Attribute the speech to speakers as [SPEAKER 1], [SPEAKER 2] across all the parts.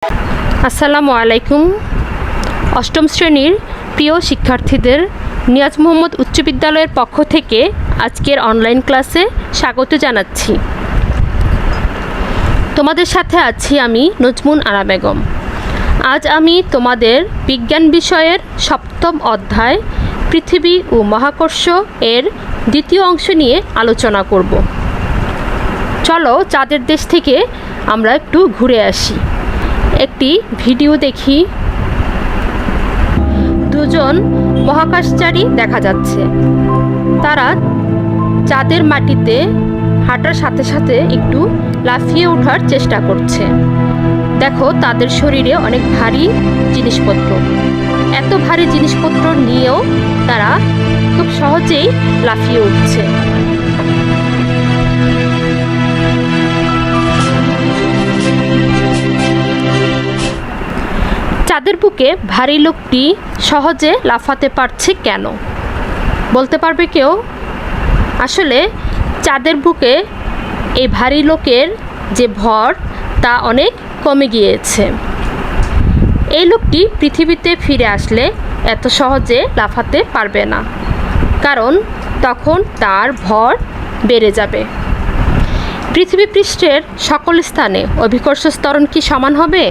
[SPEAKER 1] আসসালামু আলাইকুম। অষ্টম শ্রেণীর প্রিয় শিক্ষার্থীদের নিয়াজ মোহাম্মদ উচ্চ বিদ্যালয়ের পক্ষ থেকে আজকের অনলাইন ক্লাসে স্বাগত জানাচ্ছি। তোমাদের সাথে আছি আমি নজমুন আরা বেগম। আজ আমি তোমাদের বিজ্ঞান বিষয়ের সপ্তম অধ্যায় পৃথিবী ও মহাকর্ষ এর দ্বিতীয় অংশ নিয়ে আলোচনা করব। চলো চাঁদের দেশ থেকে আমরা একটু ঘুরে আসি। একটি ভিডিও দেখি। দুজন মহাকাশচারী দেখা যাচ্ছে। তারা চাঁদের মাটিতে হাঁটার সাথে সাথে একটু লাফিয়ে ওঠার চেষ্টা করছে। দেখো তাদের শরীরে অনেক ভারী জিনিসপত্র। এত ভারী জিনিসপত্র নিয়েও তারা খুব সহজেই লাফিয়ে উঠছে। চাঁদের বুকে ভারী লোকটি সহজে লাফাতে পারছে কেন? বলতে পারবে কেউ? আসলে চাঁদের বুকে এই ভারী লোকের যে ভর তা অনেক কমে গিয়েছে। এই লোকটি পৃথিবীতে ফিরে আসলে এত সহজে লাফাতে পারবে না, কারণ তখন তার ভর বেড়ে যাবে। পৃথিবী পৃষ্ঠের সকল স্থানে অভিকর্ষ ত্বরণ কি সমান হবে?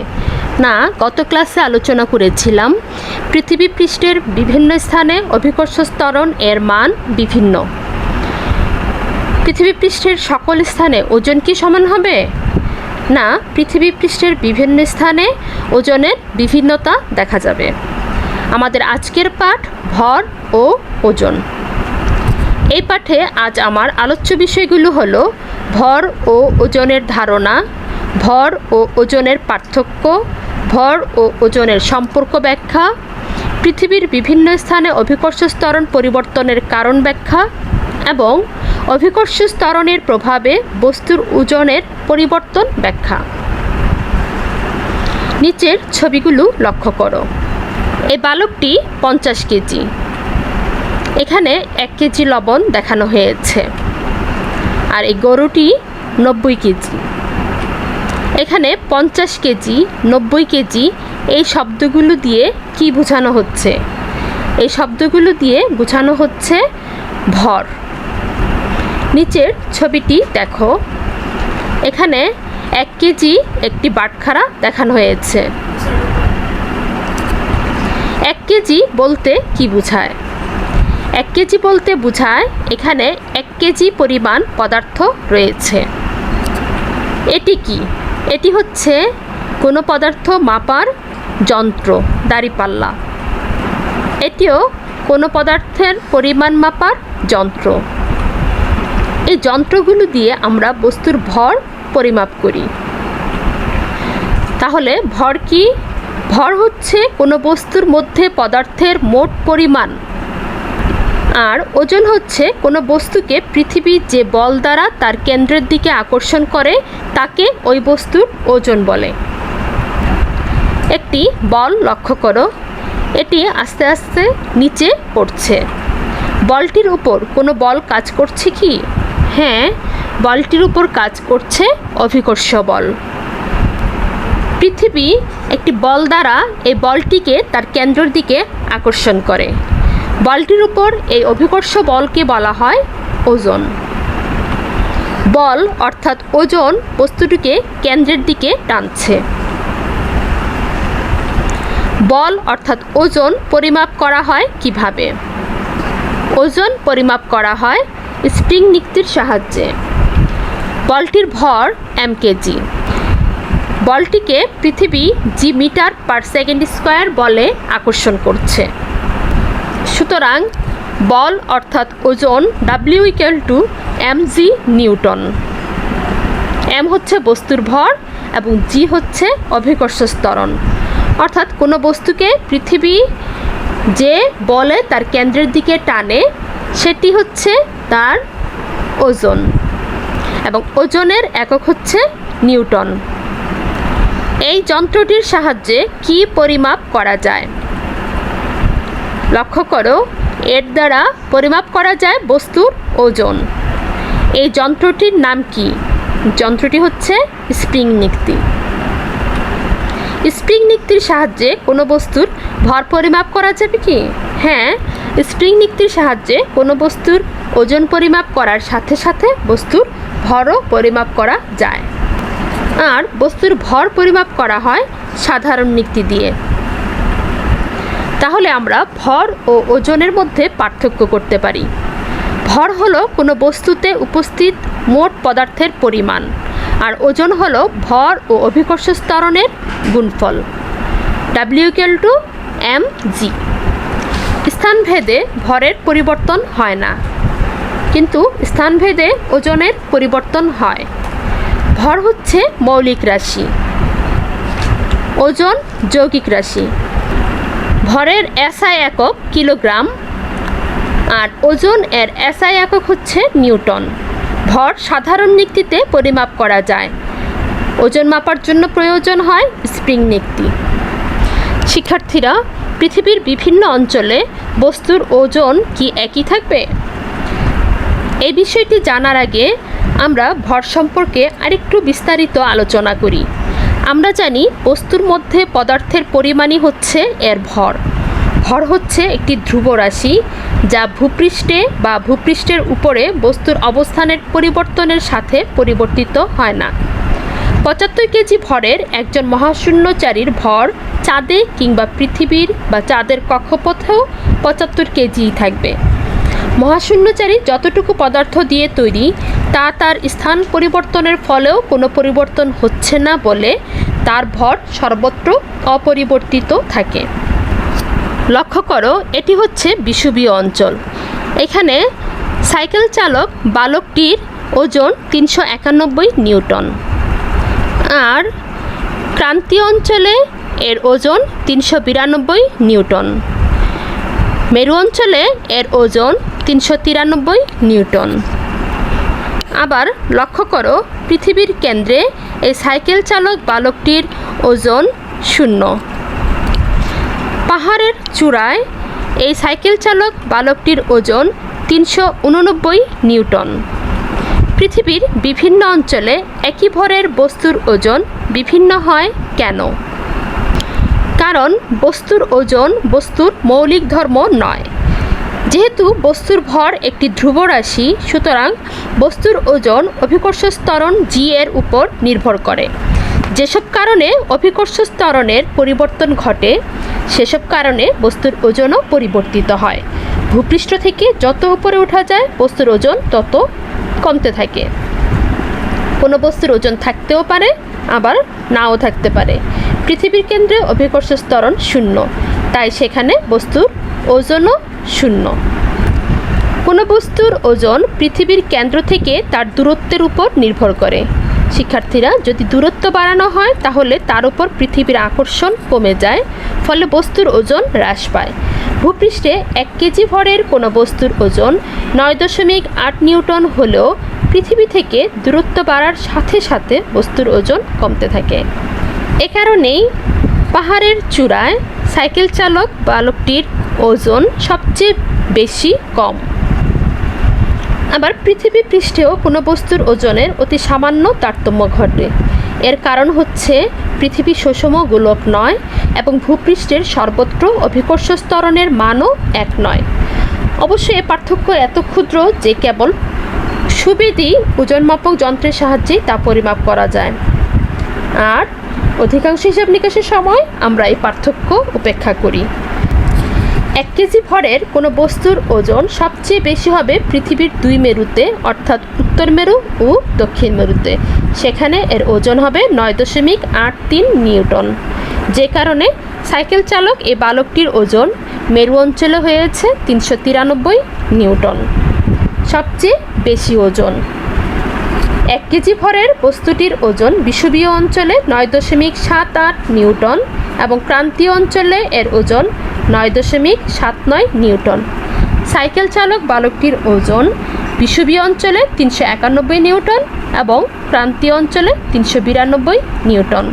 [SPEAKER 1] না, গত ক্লাসে আলোচনা করেছিলাম পৃথিবী পৃষ্ঠের বিভিন্ন স্থানে অভিকর্ষ ত্বরণ এর মান বিভিন্ন। পৃথিবী পৃষ্ঠের সকল স্থানে ওজন কি সমান হবে? না, পৃথিবী পৃষ্ঠের বিভিন্ন স্থানে ওজনের বিভিন্নতা দেখা যাবে। আমাদের আজকের পাঠ ভর ও ওজন। এই পাঠে আজ আমার আলোচ্য বিষয়গুলো হলো ভর ও ওজনের ধারণা, ভর ও ওজনের পার্থক্য, ভর ও ওজনের সম্পর্ক ব্যাখ্যা, পৃথিবীর বিভিন্ন স্থানে অভিকর্ষ ত্বরণ পরিবর্তনের কারণ ব্যাখ্যা এবং অভিকর্ষ ত্বরণের প্রভাবে বস্তুর ওজনের পরিবর্তন ব্যাখ্যা। নিচের ছবিগুলো লক্ষ্য করো। এই বালকটি 50 কেজি। এখানে 1 কেজি লবণ দেখানো হয়েছে। আর এই গরুটি 90 কেজি। এখানে 50 কেজি, 90 কেজি এই শব্দগুলো দিয়ে কি বোঝানো হচ্ছে? এই শব্দগুলো দিয়ে বোঝানো হচ্ছে ভর। নিচের ছবিটি দেখো। এখানে 1 কেজি একটি বাটখারা দেখানো হয়েছে। 1 কেজি বলতে কি বোঝায়? 1 কেজি বলতে বোঝায় এখানে 1 কেজি পরিমাণ পদার্থ রয়েছে। এটি কি? এটি হচ্ছে কোনো পদার্থ মাপার যন্ত্র, দাঁড়িপাল্লা। এটিও কোনো পদার্থের পরিমাণ মাপার যন্ত্র। এই যন্ত্রগুলো দিয়ে আমরা বস্তুর ভর পরিমাপ করি। তাহলে ভর কি? ভর হচ্ছে কোনো বস্তুর মধ্যে পদার্থের মোট পরিমাণ। আর ওজন হচ্ছে কোনো বস্তুকে পৃথিবী যে বল দ্বারা তার কেন্দ্রের দিকে আকর্ষণ করে তাকে ওই বস্তুর ওজন বলে। একটি বল লক্ষ্য করো। এটি আস্তে আস্তে নিচে পড়ছে। বলটির উপর কোনো বল কাজ করছে কি? হ্যাঁ, বলটির উপর কাজ করছে অভিকর্ষ বল। পৃথিবী একটি বল দ্বারা এই বলটিকে তার কেন্দ্রের দিকে আকর্ষণ করে। বলটির উপর এই অভিকর্ষ বলকে বলা হয় ওজন। বল অর্থাৎ ওজন বস্তুটিকে কেন্দ্রের দিকে টানছে। বল অর্থাৎ ওজন পরিমাপ করা হয় কিভাবে? ওজন পরিমাপ করা হয় স্প্রিং নিক্তির সাহায্যে। বলটির ভর m কেজি। বলটিকে পৃথিবী G metre per second square বলে আকর্ষণ করছে। সুতরাং বল অর্থাৎ ওজন W = mg নিউটন। m হচ্ছে বস্তুর ভর এবং g হচ্ছে অভিকর্ষ ত্বরণ। অর্থাৎ কোনো বস্তুকে পৃথিবী যে বলে তার কেন্দ্রের দিকে টানে সেটি হচ্ছে তার ওজন, এবং ওজনের একক হচ্ছে নিউটন। এই যন্ত্রটির সাহায্যে কি পরিমাপ করা যায়? লক্ষ্য করো, এর দ্বারা পরিমাপ করা যায় বস্তুর ওজন। এই যন্ত্রটির নাম কি? যন্ত্রটি হচ্ছে স্প্রিং নিক্তি। স্প্রিং নিক্তির সাহায্যে কোনো বস্তুর ভর পরিমাপ করা যাবে কি? হ্যাঁ, স্প্রিং নিক্তির সাহায্যে কোনো বস্তুর ওজন পরিমাপ করার সাথে সাথে বস্তুর ভরও পরিমাপ করা যায়। আর বস্তুর ভর পরিমাপ করা হয় সাধারণ নিক্তি দিয়ে। তাহলে আমরা ভর ও ওজনের মধ্যে পার্থক্য করতে পারি। ভর হলো কোনো বস্তুতে উপস্থিত মোট পদার্থের পরিমাণ, আর ওজন হলো ভর ও অভিকর্ষ ত্বরণের গুণফল। W=mg। স্থানভেদে ভরের পরিবর্তন হয় না, কিন্তু স্থানভেদে ওজনের পরিবর্তন হয়। ভর হচ্ছে মৌলিক রাশি, ওজন যৌগিক রাশি। ভরের SI একক কিলোগ্রাম, আর ওজন এর SI একক হচ্ছে নিউটন। ভর সাধারণ নিক্তিতে পরিমাপ করা যায়, ওজন মাপার জন্য প্রয়োজন হয় স্প্রিং নিক্তি। শিক্ষার্থীরা, পৃথিবীর বিভিন্ন অঞ্চলে বস্তুর ওজন কি একই থাকবে? এই বিষয়টি জানার আগে আমরা ভর সম্পর্কে আরেকটু বিস্তারিত আলোচনা করি। আমরা জানি বস্তুর মধ্যে পদার্থের পরিমাণই হচ্ছে এর ভর। ভর হচ্ছে একটি ধ্রুব রাশি, যা ভূপৃষ্ঠে বা ভূপৃষ্ঠের উপরে বস্তুর অবস্থানের পরিবর্তনের সাথে পরিবর্তিত হয় না। 75 কেজি ভরের একজন মহাশূন্যচারীর ভর চাঁদে কিংবা পৃথিবীর বা চাঁদের কক্ষপথেও 75 কেজিই থাকবে। মহাশূন্যচারী যতটুকু পদার্থ দিয়ে তৈরি তা তার স্থান পরিবর্তনের ফলেও কোনো পরিবর্তন হচ্ছে না বলে তার ভর সর্বত্র অপরিবর্তিত থাকে। লক্ষ্য করো, এটি হচ্ছে বিষুবীয় অঞ্চল। এখানে সাইকেল চালক বালকটির ওজন 391 নিউটন, আর ক্রান্তীয় অঞ্চলে এর ওজন 392 নিউটন। মেরু অঞ্চলে এর ওজন 393 নিউটন। আবার লক্ষ্য করো, পৃথিবীর কেন্দ্রে এই সাইকেল চালক বালকটির ওজন 0। পাহাড়ের চূড়ায় এই সাইকেল চালক বালকটির ওজন 389 নিউটন। পৃথিবীর বিভিন্ন অঞ্চলে একই ভরের বস্তুর ওজন বিভিন্ন হয় কেন? কারণ বস্তুর ওজন বস্তুর মৌলিক ধর্ম নয়। যেহেতু বস্তুর ভর একটি ধ্রুব রাশি, সুতরাং বস্তুর ওজন অভিকর্ষ ত্বরণ g এর উপর নির্ভর করে। যেসব কারণে অভিকর্ষ ত্বরণের পরিবর্তন ঘটে, সেসব কারণে বস্তুর ওজনও পরিবর্তিত হয়। ভূপৃষ্ঠ থেকে যত উপরে ওঠা যায় বস্তুর ওজন তত কমতে থাকে। কোনো বস্তুর ওজন থাকতেও পারে, আবার নাও থাকতে পারে। পৃথিবীর কেন্দ্রে অভিকর্ষ ত্বরণ 0, তাই সেখানে বস্তুর ওজনও 0। কোনো বস্তুর ওজন পৃথিবীর কেন্দ্র থেকে তার দূরত্বের উপর নির্ভর করে। শিক্ষার্থীরা, যদি দূরত্ব বাড়ানো হয় তাহলে তার উপর পৃথিবীর আকর্ষণ কমে যায়, ফলে বস্তুর ওজন হ্রাস পায়। ভূপৃষ্ঠে 1 কেজি ভরের কোনো বস্তুর ওজন 9.8 নিউটন হলেও পৃথিবী থেকে দূরত্ব বাড়ার সাথে সাথে বস্তুর ওজন কমতে থাকে। এ কারণেই পাহাড়ের চূড়ায় সাইকেল চালক বালকটির ওজন সবচেয়ে বেশি কম। আবার পৃথিবী পৃষ্ঠেও কোনো বস্তুর ওজনের অতি সামান্য তারতম্য ঘটে। এর কারণ হচ্ছে পৃথিবী সুষম গোলক নয় এবং ভূপৃষ্ঠের সর্বত্র অভিকর্ষ ত্বরণের মানও এক নয়। অবশ্য এ পার্থক্য এত ক্ষুদ্র যে কেবল সুবিধি ওজনমাপক যন্ত্রের সাহায্যেই তা পরিমাপ করা যায়, আর অধিকাংশ হিসাব নিকাশের সময় আমরা এই পার্থক্য উপেক্ষা করি। 1 কেজি ভরের কোনো বস্তুর ওজন সবচেয়ে বেশি হবে পৃথিবীর 2 মেরুতে, অর্থাৎ উত্তর মেরু ও দক্ষিণ মেরুতে। সেখানে এর ওজন হবে 9.83 নিউটন। যে কারণে সাইকেল চালক এই বালকটির ওজন মেরু অঞ্চলে হয়েছে 393 নিউটন, সবচেয়ে বেশি ওজন। 1 কেজি ভরের বস্তুটির ওজন বিষুবীয় অঞ্চলে 9.78 নিউটন এবং ক্রান্তীয় অঞ্চলে এর ওজন 9.79 নিউটন। সাইকেল চালক বালকটির ওজন বিষুবীয় অঞ্চলে 391 নিউটন এবং ক্রান্তীয় অঞ্চলে 392 নিউটন।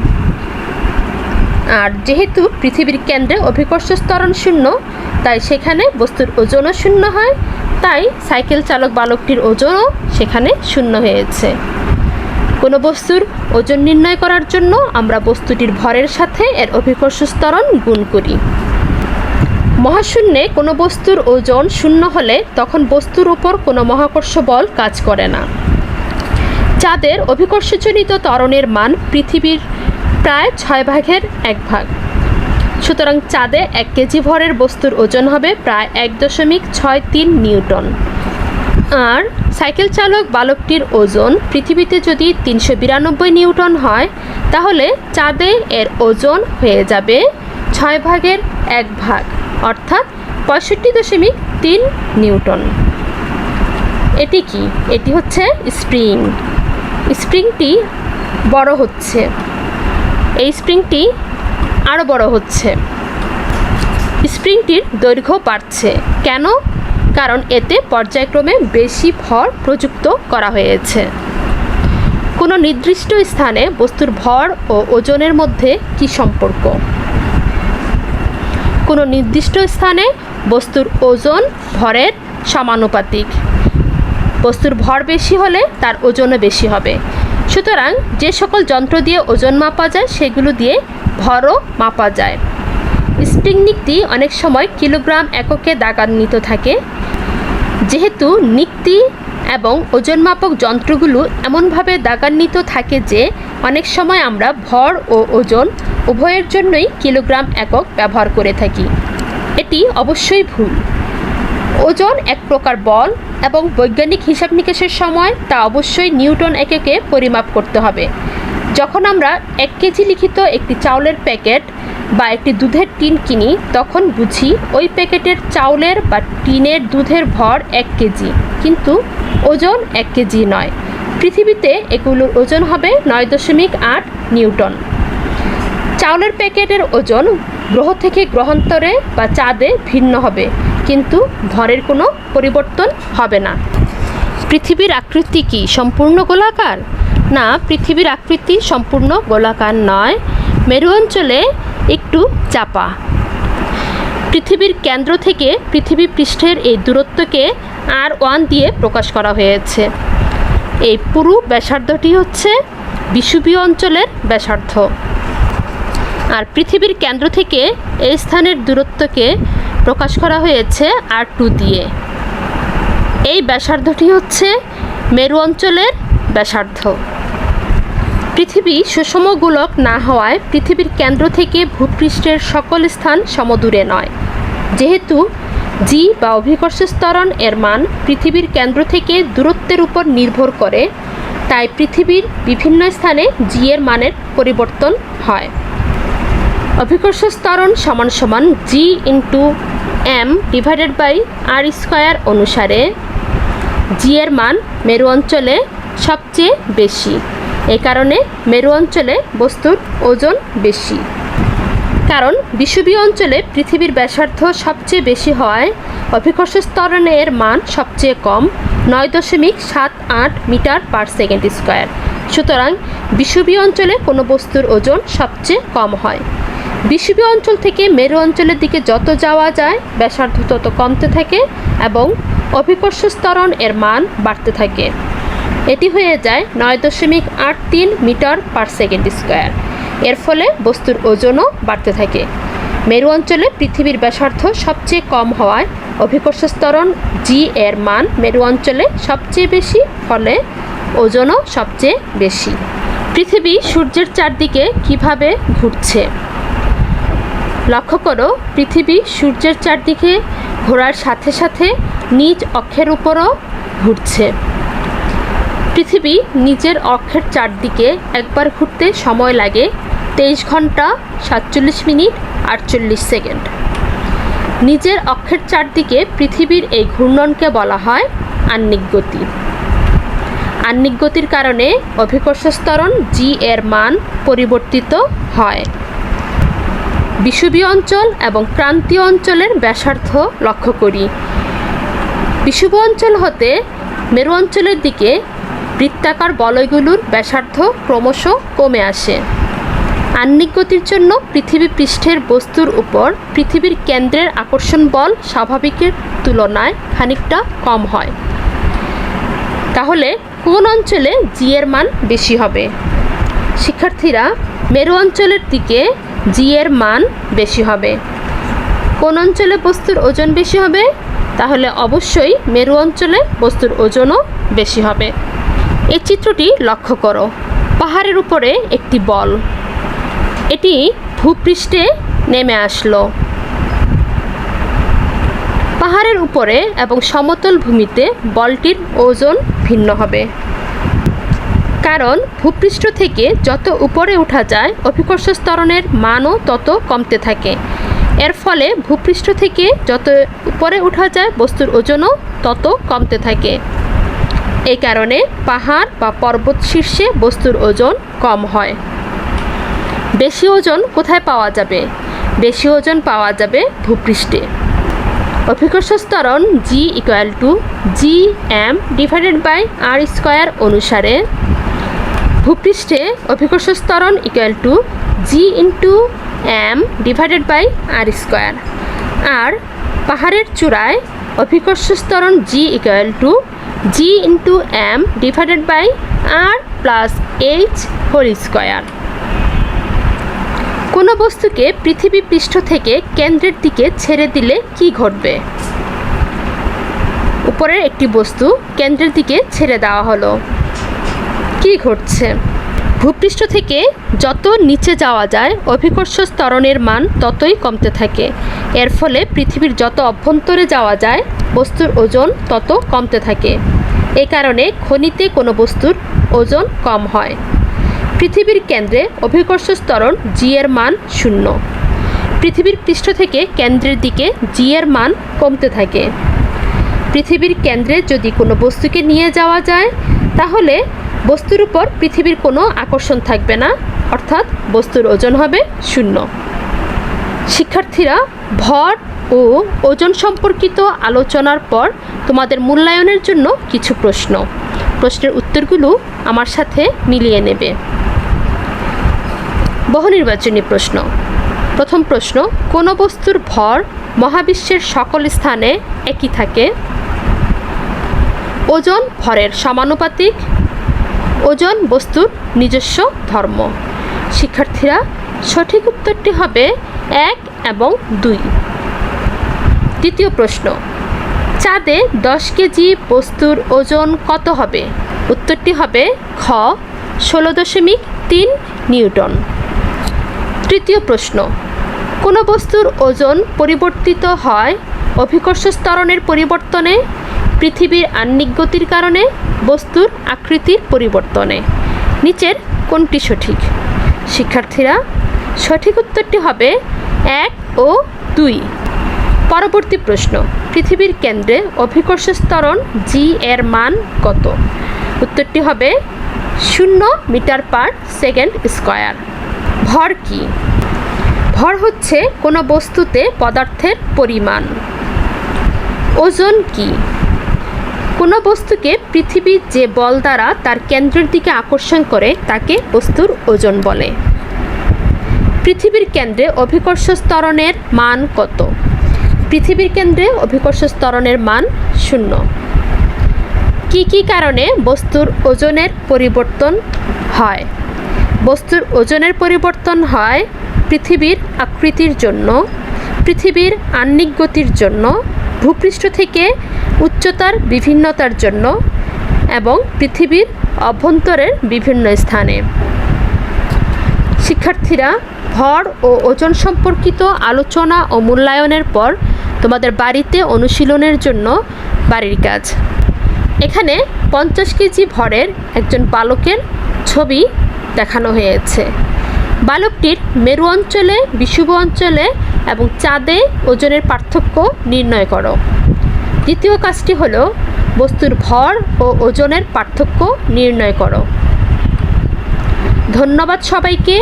[SPEAKER 1] আর যেহেতু পৃথিবীর কেন্দ্রে অভিকর্ষ ত্বরণ 0, তাই সেখানে বস্তুর ওজনও 0 হয়, তাই সাইকেল চালক বালকটির ওজনও সেখানে 0 হয়েছে। কোনো বস্তুর ওজন নির্ণয় করার জন্য আমরা বস্তুটির ভরের সাথে এর অভিকর্ষ ত্বরণ গুণ করি। মহাশূন্যে কোনো বস্তুর ওজন 0 হলে তখন বস্তুর উপর কোনো মহাকর্ষ বল কাজ করে না। চাঁদের অভিকর্ষজনিত ত্বরণের মান পৃথিবীর প্রায় 6/1 সুতরাং চাঁদে 1 কেজি ভরের বস্তুর ওজন হবে প্রায় 1.63 নিউটন। আর সাইকেল চালক বালকটির ওজন পৃথিবীতে যদি 392 নিউটন হয়, তাহলে চাঁদে এর ওজন হয়ে যাবে 6/1 অর্থাৎ 65.3 নিউটন। এটি কি? এটি হচ্ছে স্প্রিং। স্প্রিংটি বড় হচ্ছে, এই স্প্রিংটি আরও বড় হচ্ছে। স্প্রিংটির দৈর্ঘ্য বাড়ছে কেন? কারণ এতে পর্যায়ক্রমে বেশি ভর প্রযুক্ত করা হয়েছে। কোনো নির্দিষ্ট স্থানে বস্তুর ভর ও ওজনের মধ্যে কী সম্পর্ক? কোনো নির্দিষ্ট স্থানে বস্তুর ওজন ভরের সমানুপাতিক। বস্তুর ভর বেশি হলে তার ওজনও বেশি হবে। সুতরাং যে সকল যন্ত্র দিয়ে ওজন মাপা যায় সেগুলো দিয়ে ভরও মাপা যায়। স্প্রিং নিক্তি অনেক সময় কিলোগ্রাম এককে দাগান্বিত থাকে। যেহেতু নিক্তি এবং ওজন মাপক যন্ত্রগুলো এমনভাবে দাগান্বিত থাকে যে অনেক সময় আমরা ভর ও ওজন উভয়ের জন্যই কিলোগ্রাম একক ব্যবহার করে থাকি। এটি অবশ্যই ভুল। ওজন এক প্রকার বল এবং বৈজ্ঞানিক হিসাব নিকাশের সময় তা অবশ্যই নিউটন এককে পরিমাপ করতে হবে। যখন আমরা 1 কেজি লিখিত একটি চাউলের প্যাকেট বা একটি দুধের টিন কিনি, তখন বুঝি ওই প্যাকেটের চাউলের বা টিনের দুধের ভর 1 কেজি, কিন্তু ওজন 1 কেজি নয়। পৃথিবীতে এগুলোর ওজন হবে 9.8 নিউটন। চাউলের প্যাকেটের ওজন গ্রহ থেকে গ্রহান্তরে বা চাঁদে ভিন্ন হবে, কিন্তু ভরের কোনো পরিবর্তন হবে না। পৃথিবীর আকৃতি কি সম্পূর্ণ গোলাকার? না, পৃথিবীর আকৃতি সম্পূর্ণ গোলাকার নয়, মেরু অঞ্চলে একটু চাপা। পৃথিবীর কেন্দ্র থেকে পৃথিবী পৃষ্ঠের এই দূরত্বকে R1 দিয়ে প্রকাশ করা হয়েছে। এই পুরো ব্যাসার্ধটি হচ্ছে বিষুবীয় অঞ্চলের ব্যাসার্ধ। আর পৃথিবীর কেন্দ্র থেকে এই স্থানের দূরত্বকে প্রকাশ করা হয়েছে R2 দিয়ে। এই ব্যাসার্ধটি হচ্ছে মেরু অঞ্চলের ব্যাসার্ধ। পৃথিবী সুষম গোলক না হওয়ায় পৃথিবীর কেন্দ্র থেকে ভূপৃষ্ঠের সকল স্থান সমদূরে নয়। যেহেতু জি বা অভিকর্ষ ত্বরণ এর মান পৃথিবীর কেন্দ্র থেকে দূরত্বের উপর নির্ভর করে, তাই পৃথিবীর বিভিন্ন স্থানে জি এর মানের পরিবর্তন হয়। অভিকর্ষ ত্বরণ = G/m/r² অনুসারে জি এর মান মেরু অঞ্চলে সবচেয়ে বেশি। এ কারণে মেরু অঞ্চলে বস্তুর ওজন বেশি। কারণ বিষুবীয় অঞ্চলে পৃথিবীর ব্যাসার্ধ সবচেয়ে বেশি হওয়ায় অভিকর্ষ ত্বরণের মান সবচেয়ে কম, 9.78 মিটার/সেকেন্ড²। সুতরাং বিষুবীয় অঞ্চলে কোনো বস্তুর ওজন সবচেয়ে কম হয়। বিষুবীয় অঞ্চল থেকে মেরু অঞ্চলের দিকে যত যাওয়া যায় ব্যাসার্ধ তত কমতে থাকে এবং অভিকর্ষ ত্বরণ এর মান বাড়তে থাকে। এটি হয়ে যায় 9.83 মিটার/সেকেন্ড²। এর ফলে বস্তুর ওজনও বাড়তে থাকে। মেরু অঞ্চলে পৃথিবীর ব্যাসার্ধ সবচেয়ে কম হওয়ায় অভিকর্ষ ত্বরণ জি এর মান মেরু অঞ্চলে সবচেয়ে বেশি, ফলে ওজনও সবচেয়ে বেশি। পৃথিবী সূর্যের চারদিকে কিভাবে ঘুরছে? লক্ষ্য করো, পৃথিবী সূর্যের চারদিকে ঘোরার সাথে সাথে নিজ অক্ষের উপরও ঘুরছে। পৃথিবী নিজের অক্ষের চারদিকে একবার ঘুরতে সময় লাগে 23 ঘন্টা 47 মিনিট 48 সেকেন্ড। নিজের অক্ষের চারদিকে পৃথিবীর এই ঘূর্ণনকে বলা হয় আহ্নিক গতি। আহ্নিক গতির কারণে অভিকর্ষ ত্বরণ জি এর মান পরিবর্তিত হয়। বিষুবীয় অঞ্চল এবং ক্রান্তীয় অঞ্চলের ব্যাসার্ধ লক্ষ্য করি। বিষুবীয় অঞ্চল হতে মেরু অঞ্চলের দিকে বৃত্তাকার বলয়গুলোর ব্যাসার্ধ ক্রমশ কমে আসে। আহ্নিক গতির জন্য পৃথিবী পৃষ্ঠের বস্তুর উপর পৃথিবীর কেন্দ্রের আকর্ষণ বল স্বাভাবিকের তুলনায় খানিকটা কম হয়। তাহলে কোন অঞ্চলে জি এর মান বেশি হবে? শিক্ষার্থীরা, মেরু অঞ্চলের দিকে জি এর মান বেশি হবে। কোন অঞ্চলে বস্তুর ওজন বেশি হবে? তাহলে অবশ্যই মেরু অঞ্চলে বস্তুর ওজনও বেশি হবে। এই চিত্রটি লক্ষ্য করো। পাহাড়ের উপরে একটি বল, এটি ভূপৃষ্ঠে নেমে আসলো। পাহাড়ের উপরে এবং সমতল ভূমিতে বলটির ওজন ভিন্ন হবে, কারণ ভূপৃষ্ঠ থেকে যত উপরে ওঠা যায় অভিকর্ষ ত্বরণের মানও তত কমতে থাকে। এর ফলে ভূপৃষ্ঠ থেকে যত উপরে ওঠা যায় বস্তুর ওজনও তত কমতে থাকে। এই কারণে পাহাড় বা পর্বত শীর্ষে বস্তুর ওজন কম হয়। বেশি ওজন কোথায় পাওয়া যাবে? বেশি ওজন পাওয়া যাবে ভূপৃষ্ঠে। অভিকর্ষ ত্বরণ G equal to G M divided by R square অনুসারে ভূপৃষ্ঠে অভিকর্ষ ত্বরণ equal to G into M divided by R square. আর পাহাড়ের চূড়ায় অভিকর্ষ ত্বরণ G equal to G into M divided by R plus H whole square. কোনো বস্তুকে পৃথিবী পৃষ্ঠ থেকে কেন্দ্রের দিকে ছেড়ে দিলে কি ঘটবে? উপরের একটি বস্তু কেন্দ্রের দিকে ছেড়ে দেওয়া হলো, কি ঘটছে? ভূপৃষ্ঠ থেকে যত নিচে যাওয়া যায় অভিকর্ষ ত্বরণের মান ততই কমতে থাকে। এর ফলে পৃথিবীর যত অভ্যন্তরে যাওয়া যায় বস্তুর ওজন তত কমতে থাকে। এই কারণে খনিতে কোনো বস্তুর ওজন কম হয়। পৃথিবীর কেন্দ্রে অভিকর্ষ ত্বরণ জি এর মান 0। পৃথিবীর পৃষ্ঠ থেকে কেন্দ্রের দিকে জি এর মান কমতে থাকে। পৃথিবীর কেন্দ্রে যদি কোনো বস্তুকে নিয়ে যাওয়া যায় তাহলে বস্তুর উপর পৃথিবীর কোনো আকর্ষণ থাকবে না, অর্থাৎ বস্তুর ওজন হবে 0। শিক্ষার্থীরা, ভর ও ওজন সম্পর্কিত আলোচনার পর তোমাদের মূল্যায়নের জন্য কিছু প্রশ্নের উত্তরগুলো আমার সাথে মিলিয়ে নেবে। বহুনির্বাচনী প্রশ্ন। প্রথম প্রশ্ন, কোনো বস্তুর ভর মহাবিশ্বের সকল স্থানে একই থাকে? ওজন ভরের সমানুপাতিক। ওজন বস্তুর নিজস্ব ধর্ম। শিক্ষার্থীরা, সঠিক উত্তরটি হবে 1 এবং 2। দ্বিতীয় প্রশ্ন, চাঁদে 10 কেজি বস্তুর ওজন কত হবে? উত্তরটি হবে খ 16.3 নিউটন। তৃতীয় প্রশ্ন, কোনো বস্তুর ওজন পরিবর্তিত হয় অভিকর্ষ ত্বরণের পরিবর্তনে, পৃথিবীর আহ্নিক গতির কারণে, বস্তুর আকৃতির পরিবর্তনে। নিচের কোনটি সঠিক? শিক্ষার্থীরা, সঠিক উত্তরটি হবে 1 ও 2। পরবর্তী প্রশ্ন, পৃথিবীর কেন্দ্রে অভিকর্ষ ত্বরণ জি এর মান কত? উত্তরটি হবে 0 মিটার পার সেকেন্ড স্কয়ার। ভর কি? ভর হচ্ছে কোনো বস্তুতে পদার্থের পরিমাণ। ওজন কি? কোনো বস্তুকে পৃথিবী যে বল দ্বারা তার কেন্দ্রের দিকে আকর্ষণ করে তাকে বস্তুর ওজন বলে। পৃথিবীর কেন্দ্রে অভিকর্ষ ত্বরণের মান কত? পৃথিবীর কেন্দ্রে অভিকর্ষ ত্বরণের মান 0। কি কারণে বস্তুর ওজনের পরিবর্তন হয়? বস্তুর ওজনের পরিবর্তন হয় পৃথিবীর আকৃতির জন্য, পৃথিবীর আহ্নিক গতির জন্য, ভূপৃষ্ঠ থেকে উচ্চতার বিভিন্নতার জন্য এবং পৃথিবীর অভ্যন্তরের বিভিন্ন স্থানে। শিক্ষার্থীরা, ভর ও ওজন সম্পর্কিত আলোচনা ও মূল্যায়নের পর তোমাদের বাড়িতে অনুশীলনের জন্য বাড়ির কাজ। এখানে 50 কেজি ভরের একজন বালকের ছবি দেখানো হয়েছে। বালকটির মেরু অঞ্চলে, বিষুব অঞ্চলে এবং চাঁদে ওজনের পার্থক্য নির্ণয় করো। দ্বিতীয় কাজটি হলো বস্তুর ভর ও ওজনের পার্থক্য নির্ণয় করো। ধন্যবাদ সবাইকে।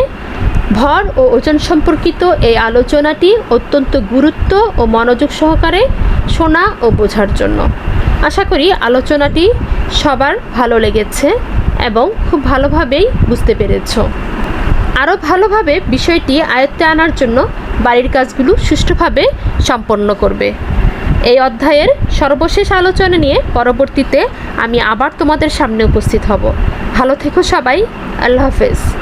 [SPEAKER 1] ভর ও ওজন সম্পর্কিত এই আলোচনাটি অত্যন্ত গুরুত্ব ও মনোযোগ সহকারে শোনা ও বোঝার জন্য। আশা করি আলোচনাটি সবার ভালো লেগেছে এবং খুব ভালোভাবেই বুঝতে পেরেছ। আরও ভালোভাবে বিষয়টি আয়ত্তে আনার জন্য বাড়ির কাজগুলো সুষ্ঠুভাবে সম্পন্ন করবে। এই অধ্যায়ের সর্বশেষ আলোচনা নিয়ে পরবর্তীতে আমি আবার তোমাদের সামনে উপস্থিত হব। ভালো থেকো সবাই। আল্লাহ হাফেজ।